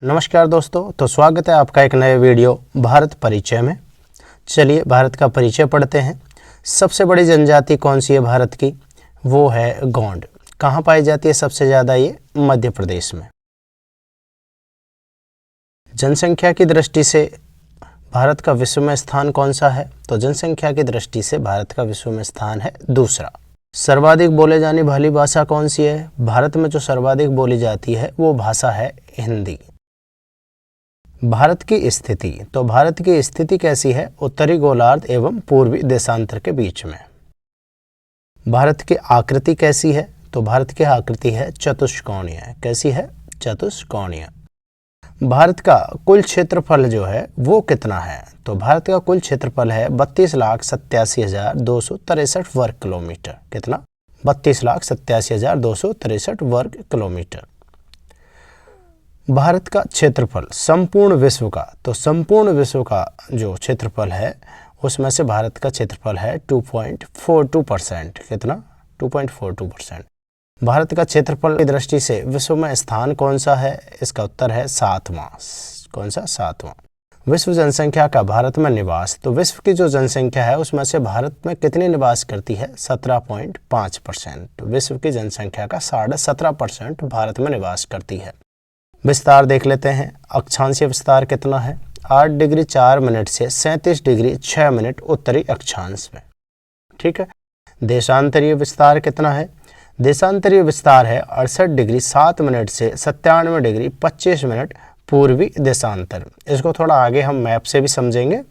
नमस्कार दोस्तों, तो स्वागत है आपका एक नए वीडियो भारत परिचय में। चलिए भारत का परिचय पढ़ते हैं। सबसे बड़ी जनजाति कौन सी है भारत की? वो है गोंड। कहाँ पाई जाती है सबसे ज़्यादा? ये मध्य प्रदेश में। जनसंख्या की दृष्टि से भारत का विश्व में स्थान कौन सा है? तो जनसंख्या की दृष्टि से भारत का विश्व में स्थान है दूसरा। सर्वाधिक बोले जाने वाली भाषा कौन सी है? भारत में जो सर्वाधिक बोली जाती है वो भाषा है हिंदी। भारत की स्थिति, तो भारत की स्थिति कैसी है? उत्तरी गोलार्ध एवं पूर्वी देशांतर के बीच में। भारत की आकृति कैसी है? तो भारत की आकृति है चतुष्कोणीय। कैसी है? चतुष्कोणीय। भारत का कुल क्षेत्रफल जो है वो कितना है? तो भारत का कुल क्षेत्रफल है 32,87,263 वर्ग किलोमीटर। कितना? 32,87,263 वर्ग किलोमीटर। भारत का क्षेत्रफल संपूर्ण विश्व का, तो संपूर्ण विश्व का जो क्षेत्रफल है उसमें से भारत का क्षेत्रफल है 2.42%। कितना? 2.42%। भारत का क्षेत्रफल की दृष्टि से विश्व में स्थान कौन सा है? इसका उत्तर है 7वां। कौन सा? 7वां। विश्व जनसंख्या का भारत में निवास, तो विश्व की जो जनसंख्या है उसमें से भारत में कितनी निवास करती है? 17.5%। विश्व की जनसंख्या का 17.5% भारत में निवास करती है। विस्तार देख लेते हैं। अक्षांशीय विस्तार कितना है? 8 डिग्री 4 मिनट से 37 डिग्री 6 मिनट उत्तरी अक्षांश में। ठीक है। देशांतरीय विस्तार कितना है? देशांतरीय विस्तार है 68 डिग्री 7 मिनट से 97 डिग्री 25 मिनट पूर्वी देशांतर। इसको थोड़ा आगे हम मैप से भी समझेंगे।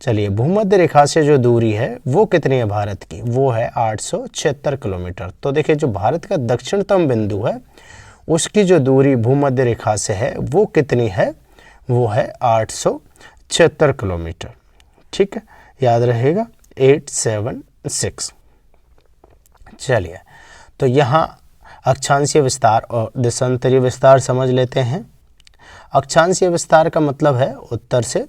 चलिए, भूमध्य रेखा से जो दूरी है वो कितनी है भारत की? वो है 876 किलोमीटर। तो देखिए, जो भारत का दक्षिणतम बिंदु है उसकी जो दूरी भूमध्य रेखा से है वो कितनी है? वो है 876 किलोमीटर। ठीक है, याद रहेगा 876। चलिए, तो यहाँ अक्षांशीय विस्तार और देशांतरीय विस्तार समझ लेते हैं। अक्षांशीय विस्तार का मतलब है उत्तर से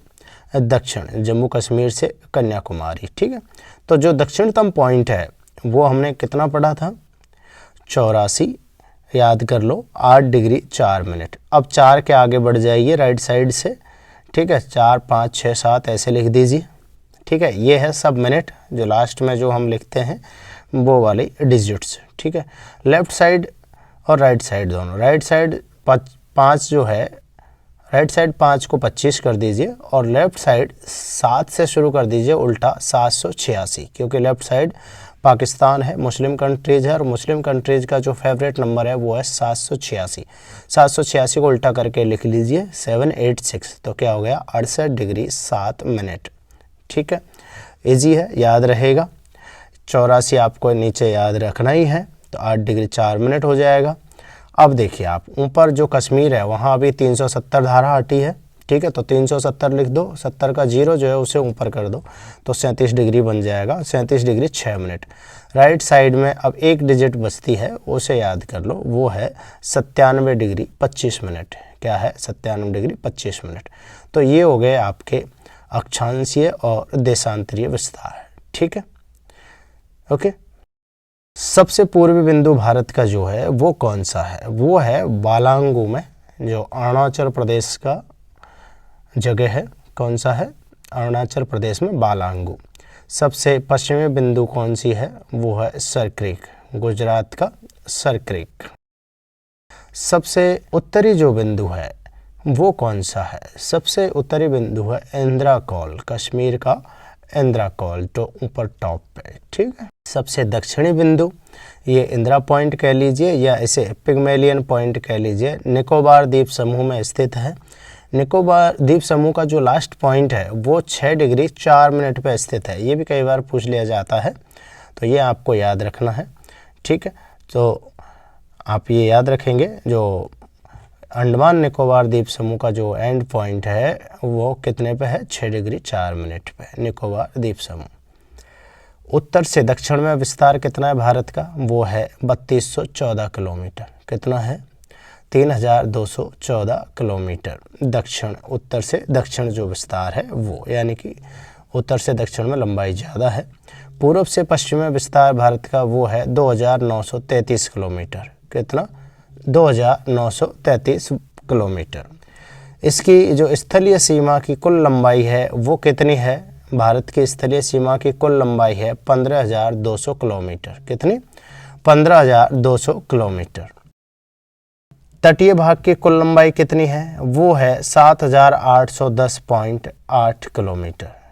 दक्षिण, जम्मू कश्मीर से कन्याकुमारी। ठीक है, तो जो दक्षिणतम पॉइंट है वो हमने कितना पढ़ा था? 84। याद कर लो, 8 डिग्री 4 मिनट। अब 4 के आगे बढ़ जाइए राइट साइड से। ठीक है, 4 5 6 7 ऐसे लिख दीजिए। ठीक है, ये है सब मिनट, जो लास्ट में जो हम लिखते हैं वो वाली डिजिट्स। ठीक है, लेफ्ट साइड और राइट साइड दोनों। राइट साइड 5 जो है, राइट साइड 5 को 25 कर दीजिए और लेफ्ट साइड 7 से शुरू कर दीजिए उल्टा 786, क्योंकि लेफ्ट साइड पाकिस्तान है, मुस्लिम कंट्रीज है, और मुस्लिम कंट्रीज का जो फेवरेट नंबर है वो है 786। 786 को उल्टा करके लिख लीजिए 786, तो क्या हो गया? 68 डिग्री 7 मिनट। ठीक है, इजी है, याद रहेगा। 84 आपको नीचे याद रखना ही है, तो 8 डिग्री 4 मिनट हो जाएगा। अब देखिए, आप ऊपर जो कश्मीर है वहाँ अभी 370 धारा हटी है। ठीक है, तो 370 लिख दो, 70 का 0 जो है उसे ऊपर कर दो, तो 37 डिग्री बन जाएगा। 37 डिग्री 6 मिनट। राइट साइड में अब एक डिजिट बचती है, उसे याद कर लो, वो है 97 डिग्री 25 मिनट। क्या है? 97 डिग्री 25 मिनट। तो ये हो गए आपके अक्षांशीय और देशांतरीय विस्तार। ठीक है, ओके। सबसे पूर्वी बिंदु भारत का जो है वो कौन सा है? वो है बालांगू में, जो अरुणाचल प्रदेश का जगह है। कौन सा है? अरुणाचल प्रदेश में बालांगू। सबसे पश्चिमी बिंदु कौन सी है? वो है सर क्रीक, गुजरात का सर क्रीक। सबसे उत्तरी जो बिंदु है वो कौन सा है? सबसे उत्तरी बिंदु है इंदिरा कौल, कश्मीर का इंदिरा कौल, तो ऊपर टॉप पे। ठीक है, सबसे दक्षिणी बिंदु ये इंदिरा पॉइंट कह लीजिए या इसे पिग्मेलियन पॉइंट कह लीजिए, निकोबार द्वीप समूह में स्थित है। निकोबार द्वीप समूह का जो लास्ट पॉइंट है वो 6 डिग्री 4 मिनट पे स्थित है। ये भी कई बार पूछ लिया जाता है, तो ये आपको याद रखना है। ठीक है, तो आप ये याद रखेंगे, जो अंडमान निकोबार द्वीप समूह का जो एंड पॉइंट है वो कितने पे है? 6 डिग्री 4 मिनट पे, निकोबार द्वीप समूह। उत्तर से दक्षिण में विस्तार कितना है भारत का? वो है 3214 किलोमीटर। कितना है? 3214 किलोमीटर। दक्षिण, उत्तर से दक्षिण जो विस्तार है वो, यानी कि उत्तर से दक्षिण में लंबाई ज़्यादा है। पूर्व से पश्चिम में विस्तार भारत का वो है 2933 किलोमीटर। कितना? 2933 किलोमीटर। इसकी जो स्थलीय सीमा की कुल लंबाई है वो कितनी है? भारत की स्थलीय सीमा की कुल लंबाई है 15,200 किलोमीटर। कितनी? 15,200 किलोमीटर। तटीय भाग की कुल लंबाई कितनी है? वो है 7,810.8 किलोमीटर।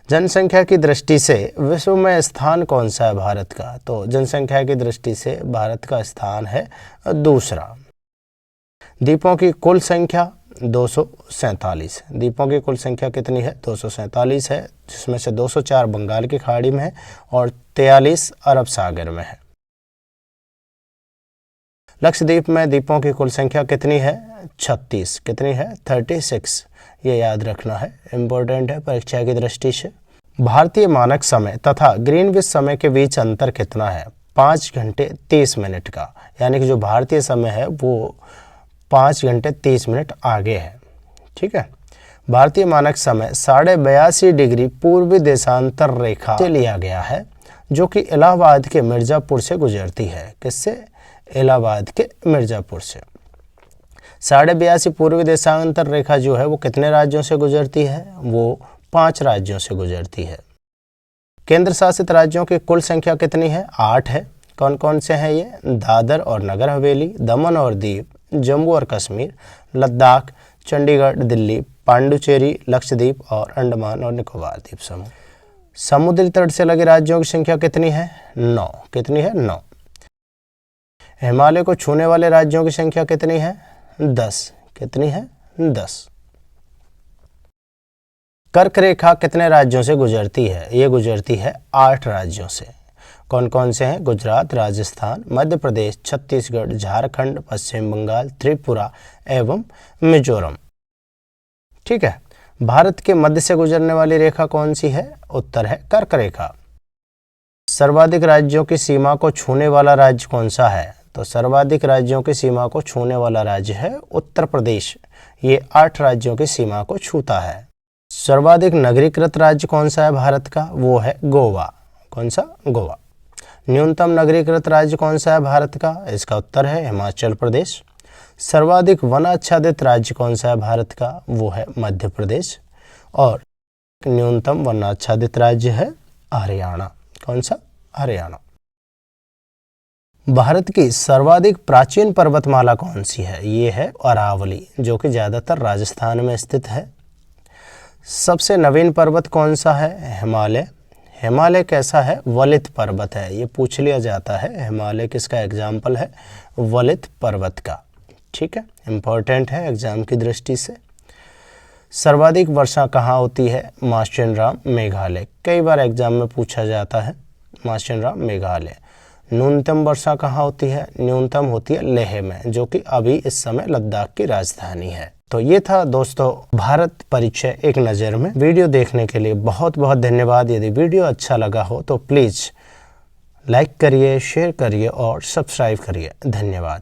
जनसंख्या की दृष्टि से विश्व में स्थान कौन सा है भारत का? तो जनसंख्या की दृष्टि से भारत का स्थान है दूसरा। द्वीपों की कुल संख्या 247। द्वीपों की कुल संख्या कितनी है? 247 है, जिसमें से 204 बंगाल की खाड़ी में है और 43 अरब सागर में है। लक्षद्वीप में द्वीपों की कुल संख्या कितनी है? 36। कितनी है? 36। ये याद रखना है, इम्पोर्टेंट है परीक्षा की दृष्टि से। भारतीय मानक समय तथा ग्रीनविच समय के बीच अंतर कितना है? 5 घंटे 30 मिनट का, यानी कि जो भारतीय समय है वो 5 घंटे 30 मिनट आगे है। ठीक है। भारतीय मानक समय 82.5 डिग्री पूर्वी देशांतर रेखा से लिया गया है, जो कि इलाहाबाद के मिर्जापुर से गुजरती है। किससे? इलाहाबाद के मिर्जापुर से। 82.5 पूर्वी देशांतर रेखा जो है वो कितने राज्यों से गुजरती है? वो 5 राज्यों से गुजरती है। केंद्र शासित राज्यों की कुल संख्या कितनी है? 8 है। कौन कौन से हैं ये? दादर और नगर हवेली, दमन और दीव, जम्मू और कश्मीर, लद्दाख, चंडीगढ़, दिल्ली, पांडुचेरी, लक्षद्वीप और अंडमान और निकोबार द्वीप समूह। समुद्री तट से लगे राज्यों की संख्या कितनी है? 9। कितनी है? 9। हिमालय को छूने वाले राज्यों की संख्या कितनी है? 10। कितनी है? 10। कर्क रेखा कितने राज्यों से गुजरती है? ये गुजरती है 8 राज्यों से। कौन कौन से हैं? गुजरात, राजस्थान, मध्य प्रदेश, छत्तीसगढ़, झारखंड, पश्चिम बंगाल, त्रिपुरा एवं मिजोरम। ठीक है। भारत के मध्य से गुजरने वाली रेखा कौन सी है? उत्तर है कर्क रेखा। सर्वाधिक राज्यों की सीमा को छूने वाला राज्य कौन सा है? तो सर्वाधिक राज्यों की सीमा को छूने वाला राज्य है उत्तर प्रदेश। ये 8 राज्यों की सीमा को छूता है। सर्वाधिक नगरीकृत राज्य कौन सा है भारत का? वो है गोवा। कौन सा? गोवा। न्यूनतम नगरीकृत राज्य कौन सा है भारत का? इसका उत्तर है हिमाचल प्रदेश। सर्वाधिक वनाच्छादित राज्य कौन सा है भारत का? वो है मध्य प्रदेश। और न्यूनतम वनाच्छादित राज्य है हरियाणा। कौन सा? हरियाणा। भारत की सर्वाधिक प्राचीन पर्वतमाला कौन सी है? ये है अरावली, जो कि ज़्यादातर राजस्थान में स्थित है। सबसे नवीन पर्वत कौन सा है? हिमालय। हिमालय कैसा है? वलित पर्वत है। ये पूछ लिया जाता है। हिमालय किसका एग्जाम्पल है? वलित पर्वत का। ठीक है, इंपॉर्टेंट है एग्जाम की दृष्टि से। सर्वाधिक वर्षा कहाँ होती है? मार्कंडा, मेघालय। कई बार एग्जाम में पूछा जाता है मार्कंडा, मेघालय। न्यूनतम वर्षा कहाँ होती है? न्यूनतम होती है लेह में, जो कि अभी इस समय लद्दाख की राजधानी है। तो ये था दोस्तों भारत परिचय एक नज़र में। वीडियो देखने के लिए बहुत बहुत धन्यवाद। यदि वीडियो अच्छा लगा हो तो प्लीज़ लाइक करिए, शेयर करिए और सब्सक्राइब करिए। धन्यवाद।